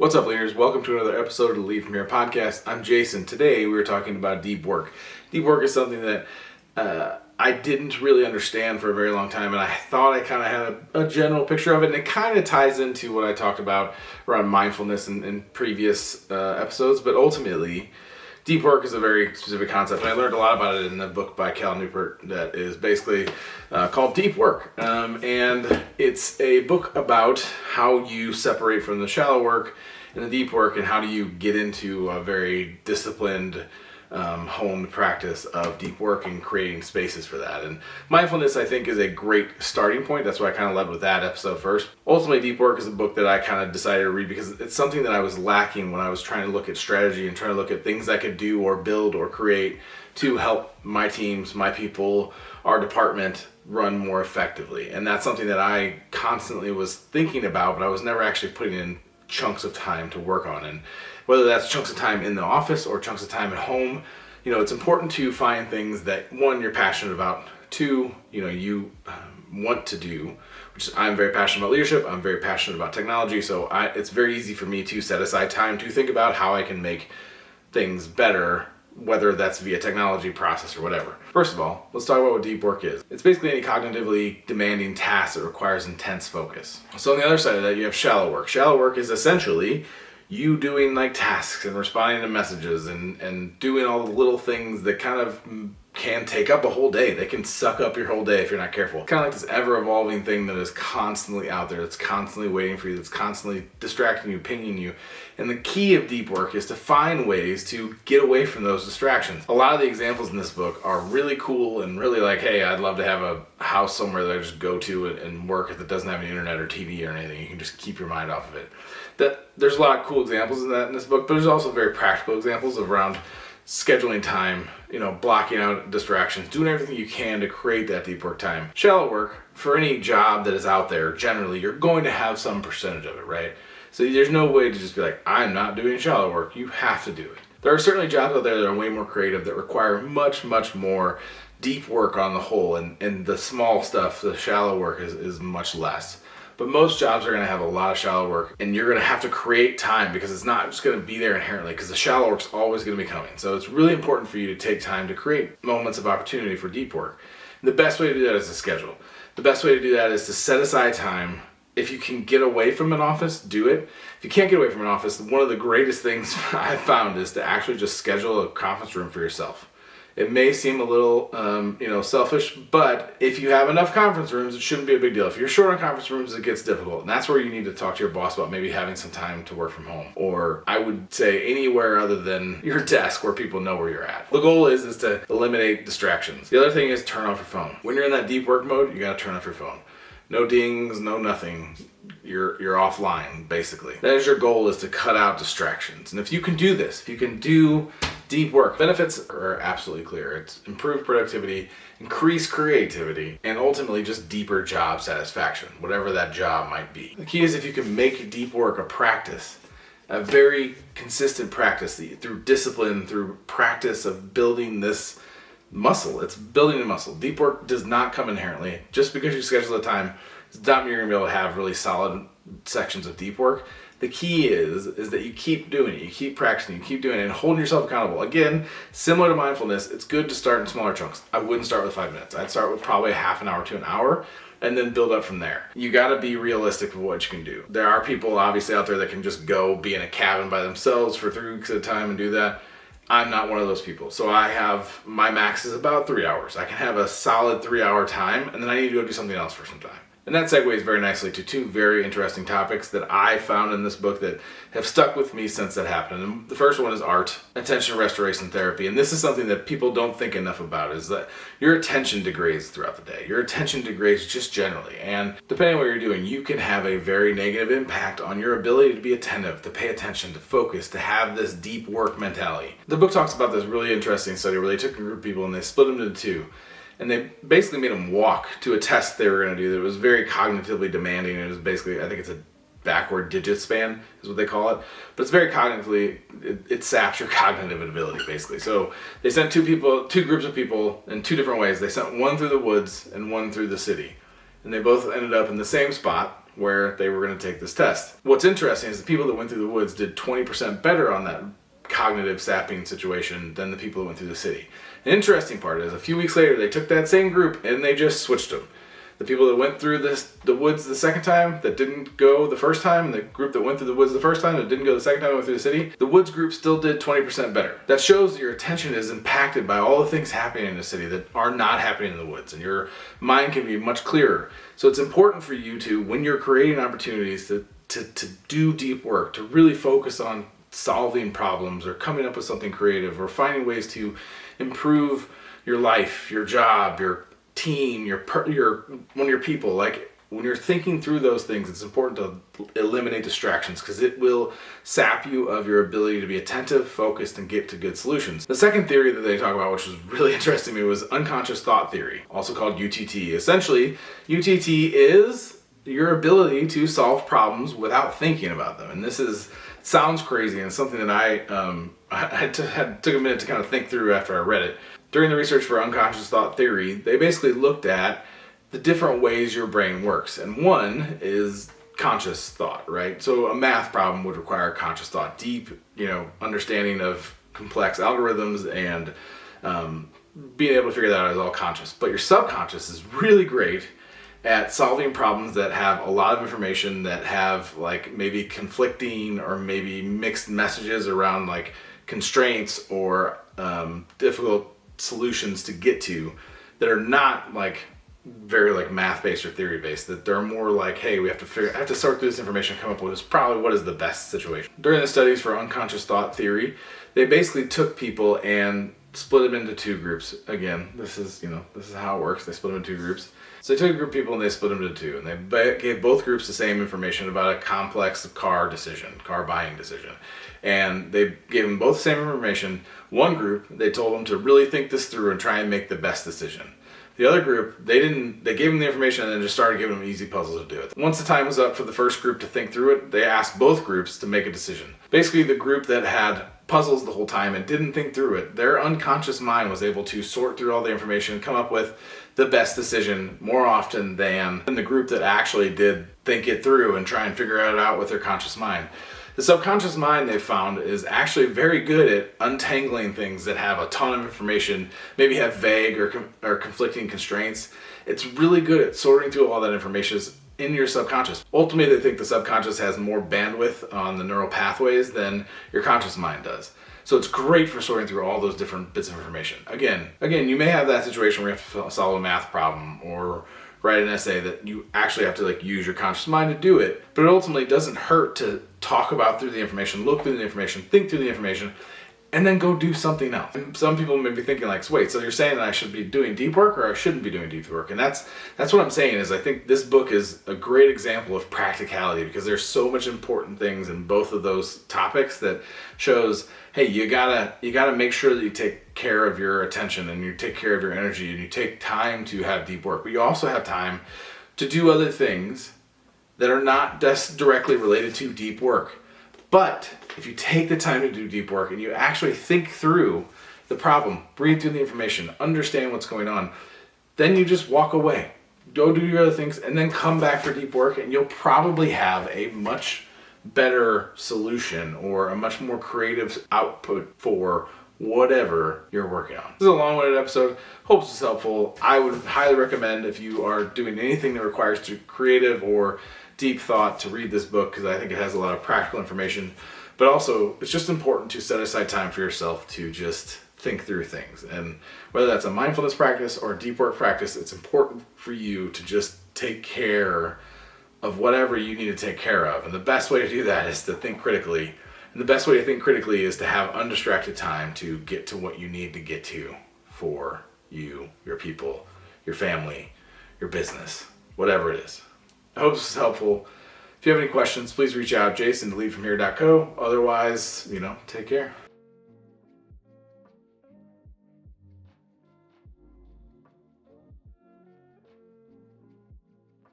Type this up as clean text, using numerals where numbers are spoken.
What's up, leaders? Welcome to another episode of the Lead From Here podcast. I'm Jason. Today we're talking about deep work. Deep work is something that I didn't really understand for a very long time, and I thought I kind of had a general picture of it, and it kind of ties into what I talked about around mindfulness in previous episodes, but ultimately deep work is a very specific concept, and I learned a lot about it in a book by Cal Newport that is basically called Deep Work. And it's a book about how you separate from the shallow work and the deep work, and how do you get into a very disciplined, honed practice of deep work and creating spaces for that. And mindfulness, I think, is a great starting point. That's why I kind of led with that episode first. Ultimately, Deep Work is a book that I kind of decided to read because it's something that I was lacking when I was trying to look at strategy and trying to look at things I could do or build or create to help my teams, my people, our department run more effectively. And that's something that I constantly was thinking about, but I was never actually putting in chunks of time to work on. And whether that's chunks of time in the office or chunks of time at home, it's important to find things that, one, you're passionate about, two, you want to do, which is, I'm very passionate about leadership, I'm very passionate about technology, so it's very easy for me to set aside time to think about how I can make things better, whether that's via technology, process, or whatever. First of all, let's talk about what deep work is. It's basically any cognitively demanding task that requires intense focus. So on the other side of that, you have shallow work. Shallow work is essentially you doing like tasks and responding to messages and doing all the little things that kind of can take up a whole day. They can suck up your whole day if you're not careful. Kind of like this ever-evolving thing that is constantly out there, that's constantly waiting for you, that's constantly distracting you, pinging you. And the key of deep work is to find ways to get away from those distractions. A lot of the examples in this book are really cool and really like, hey, I'd love to have a house somewhere that I just go to and work that doesn't have any internet or TV or anything. You can just keep your mind off of it. There's a lot of cool examples of that in this book, but there's also very practical examples around scheduling time, blocking out distractions, doing everything you can to create that deep work time. Shallow work, for any job that is out there, generally, you're going to have some percentage of it, right? So there's no way to just be like, I'm not doing shallow work. You have to do it. There are certainly jobs out there that are way more creative, that require much, much more deep work on the whole, and the small stuff, the shallow work is much less. But most jobs are going to have a lot of shallow work, and you're going to have to create time because it's not just going to be there inherently, because the shallow work's always going to be coming. So it's really important for you to take time to create moments of opportunity for deep work. And the best way to do that is to schedule. The best way to do that is to set aside time. If you can get away from an office, do it. If you can't get away from an office, one of the greatest things I've found is to actually just schedule a conference room for yourself. It may seem a little, selfish, but if you have enough conference rooms, it shouldn't be a big deal. If you're short on conference rooms, it gets difficult. And that's where you need to talk to your boss about maybe having some time to work from home. Or I would say anywhere other than your desk where people know where you're at. The goal is to eliminate distractions. The other thing is turn off your phone. When you're in that deep work mode, you gotta turn off your phone. No dings, no nothing. You're offline, basically. That is your goal, is to cut out distractions. And if you can do this, if you can do deep work, benefits are absolutely clear. It's improved productivity, increased creativity, and ultimately just deeper job satisfaction, whatever that job might be. The key is if you can make deep work a practice, a very consistent practice through discipline, through practice of building this muscle. It's building a muscle. Deep work does not come inherently. Just because you schedule the time, it's not mean you're going to be able to have really solid sections of deep work. The key is that you keep doing it, you keep practicing, you keep doing it, and holding yourself accountable. Again, similar to mindfulness, it's good to start in smaller chunks. I wouldn't start with 5 minutes. I'd start with probably a half an hour to an hour, and then build up from there. You gotta be realistic with what you can do. There are people obviously out there that can just go be in a cabin by themselves for 3 weeks at a time and do that. I'm not one of those people. So my max is about 3 hours. I can have a solid 3-hour time, and then I need to go do something else for some time. And that segues very nicely to 2 very interesting topics that I found in this book that have stuck with me since that happened. And the first one is art, attention restoration therapy. And this is something that people don't think enough about, is that your attention degrades throughout the day. Your attention degrades just generally. And depending on what you're doing, you can have a very negative impact on your ability to be attentive, to pay attention, to focus, to have this deep work mentality. The book talks about this really interesting study where they took a group of people and they split them into 2. And they basically made them walk to a test they were going to do that was very cognitively demanding. It was basically, I think it's a backward digit span is what they call it. But it's very cognitively, it saps your cognitive ability basically. So they sent 2 groups of people in 2 different ways. They sent one through the woods and one through the city. And they both ended up in the same spot where they were going to take this test. What's interesting is the people that went through the woods did 20% better on that cognitive sapping situation than the people that went through the city. The interesting part is a few weeks later, they took that same group and they just switched them. The people that went through the woods the second time that didn't go the first time, and the group that went through the woods the first time that didn't go the second time went through the city, the woods group still did 20% better. That shows your attention is impacted by all the things happening in the city that are not happening in the woods, and your mind can be much clearer. So it's important for you to, when you're creating opportunities to do deep work, to really focus on solving problems or coming up with something creative or finding ways to improve your life, your job, your team, your one of your people. Like, when you're thinking through those things, it's important to eliminate distractions, because it will sap you of your ability to be attentive, focused, and get to good solutions. The second theory that they talk about, which was really interesting to me, was unconscious thought theory, also called UTT. Essentially, UTT is your ability to solve problems without thinking about them. And this sounds crazy, and something that I took a minute to kind of think through after I read it. During the research for unconscious thought theory, they basically looked at the different ways your brain works. And one is conscious thought, right? So a math problem would require conscious thought, deep, understanding of complex algorithms, and being able to figure that out is all conscious. But your subconscious is really great at solving problems that have a lot of information, that have like maybe conflicting or maybe mixed messages around like constraints or difficult solutions to get to, that are not like very like math-based or theory-based, that they're more like, hey, we have to sort through this information and come up with what is the best situation. During the studies for unconscious thought theory, they basically took people and split them into two groups. Again, this is how it works. They split them into two groups. So they took a group of people and they split them into two, and they gave both groups the same information about a complex car buying decision. And they gave them both the same information. One group, they told them to really think this through and try and make the best decision. The other group, they gave them the information and then just started giving them easy puzzles to do it. Once the time was up for the first group to think through it, they asked both groups to make a decision. Basically, the group that had puzzles the whole time and didn't think through it, their unconscious mind was able to sort through all the information and come up with the best decision more often than the group that actually did think it through and try and figure it out with their conscious mind. The subconscious mind, they've found, is actually very good at untangling things that have a ton of information, maybe have vague or conflicting constraints. It's really good at sorting through all that information in your subconscious. Ultimately, they think the subconscious has more bandwidth on the neural pathways than your conscious mind does. So it's great for sorting through all those different bits of information. Again, you may have that situation where you have to solve a math problem or write an essay that you actually have to use your conscious mind to do it, but it ultimately doesn't hurt to talk about through the information, look through the information, think through the information, and then go do something else. And some people may be thinking wait, so you're saying that I should be doing deep work or I shouldn't be doing deep work? And that's what I'm saying is I think this book is a great example of practicality, because there's so much important things in both of those topics that shows, hey, you gotta make sure that you take care of your attention and you take care of your energy and you take time to have deep work, but you also have time to do other things that are not just directly related to deep work. But if you take the time to do deep work and you actually think through the problem, read through the information, understand what's going on, then you just walk away, go do your other things, and then come back for deep work, and you'll probably have a much better solution or a much more creative output for whatever you're working on. This is a long-winded episode. Hope this is helpful. I would highly recommend, if you are doing anything that requires creative or deep thought, to read this book, because I think it has a lot of practical information. But also, it's just important to set aside time for yourself to just think through things. And whether that's a mindfulness practice or a deep work practice, it's important for you to just take care of whatever you need to take care of. And the best way to do that is to think critically. And the best way to think critically is to have undistracted time to get to what you need to get to for you, your people, your family, your business, whatever it is. I hope this is helpful. If you have any questions, please reach out, jason@leadfromhere.co. Otherwise, take care.